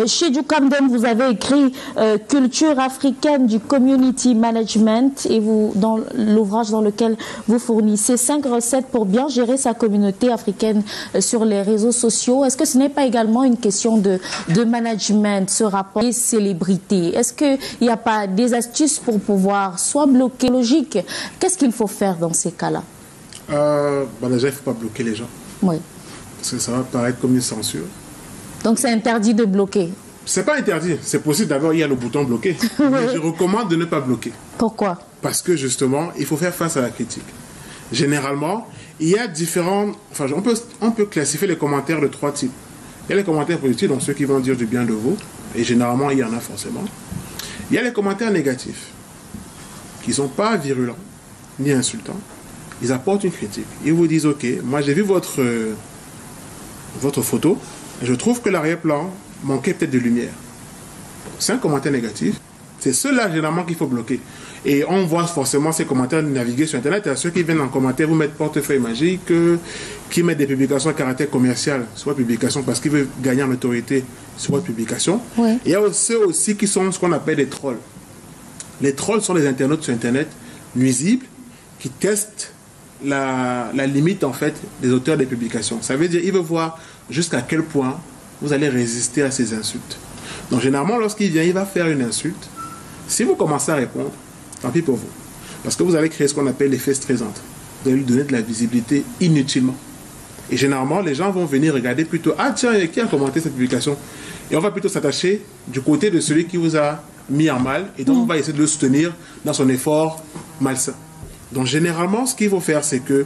Chez Djukamdem, vous avez écrit Culture africaine du community management et vous, dans l'ouvrage dans lequel vous fournissez 5 recettes pour bien gérer sa communauté africaine sur les réseaux sociaux. Est-ce que ce n'est pas également une question de management, ce rapport des célébrités? Est-ce qu'il n'y a pas des astuces pour pouvoir soit bloquer logique? Qu'est-ce qu'il faut faire dans ces cas-là? Déjà, il ne faut pas bloquer les gens. Oui. Parce que ça va paraître comme une censure. Donc c'est interdit de bloquer? C'est pas interdit. C'est possible. D'abord, il y a le bouton bloquer. Oui. Mais je recommande de ne pas bloquer. Pourquoi? Parce que justement, il faut faire face à la critique. Généralement, il y a différents... Enfin, on peut classifier les commentaires de 3 types. Il y a les commentaires positifs, donc ceux qui vont dire du bien de vous. Et généralement, il y en a forcément. Il y a les commentaires négatifs, qui ne sont pas virulents, ni insultants. Ils apportent une critique. Ils vous disent, ok, moi j'ai vu votre photo, et je trouve que l'arrière-plan manquait peut-être de lumière. C'est un commentaire négatif. C'est ceux-là, généralement, qu'il faut bloquer. Et on voit forcément ces commentaires naviguer sur Internet. Il y a ceux qui viennent en commentaire, vous mettent portefeuille magique, qui mettent des publications à caractère commercial sur votre publication parce qu'ils veulent gagner en autorité sur votre publication. Oui. Et il y a ceux aussi qui sont ce qu'on appelle des trolls. Les trolls sont les internautes sur Internet nuisibles qui testent la limite, en fait, des auteurs des publications. Ça veut dire qu'ils veulent voir jusqu'à quel point vous allez résister à ces insultes. Donc, généralement, lorsqu'il vient, il va faire une insulte. Si vous commencez à répondre, tant pis pour vous. Parce que vous allez créer ce qu'on appelle l'effet stressant. Vous allez lui donner de la visibilité inutilement. Et généralement, les gens vont venir regarder plutôt, ah tiens, qui a commenté cette publication? Et on va plutôt s'attacher du côté de celui qui vous a mis en mal. Et donc, on va essayer de le soutenir dans son effort malsain. Donc, généralement, ce qu'il faut faire, c'est que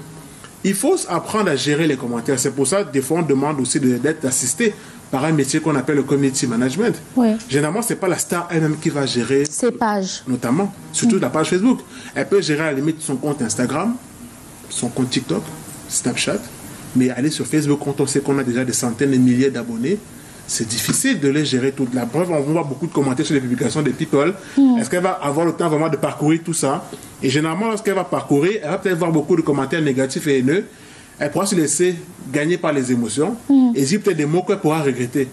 il faut apprendre à gérer les commentaires. C'est pour ça, des fois, on demande aussi d'être assisté par un métier qu'on appelle le community management. Oui. Généralement, ce n'est pas la star elle-même qui va gérer ces pages. Notamment, surtout la page Facebook. Elle peut gérer à la limite son compte Instagram, son compte TikTok, Snapchat, mais aller sur Facebook quand on sait qu'on a déjà des centaines de milliers d'abonnés, c'est difficile de les gérer toutes. La preuve, on voit beaucoup de commentaires sur les publications des people. Est-ce qu'elle va avoir le temps vraiment de parcourir tout ça? Et généralement, lorsqu'elle va parcourir, elle va peut-être voir beaucoup de commentaires négatifs et haineux. Elle pourra se laisser gagner par les émotions et dire peut-être des mots qu'elle pourra regretter.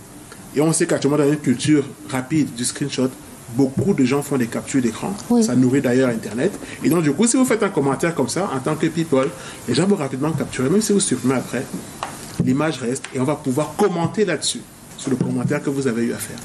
Et on sait qu'actuellement, dans une culture rapide du screenshot, beaucoup de gens font des captures d'écran. Oui. Ça nourrit d'ailleurs Internet. Et donc, du coup, si vous faites un commentaire comme ça, en tant que people, les gens vont rapidement capturer, même si vous supprimez après, l'image reste et on va pouvoir commenter là-dessus, sur le commentaire que vous avez eu à faire.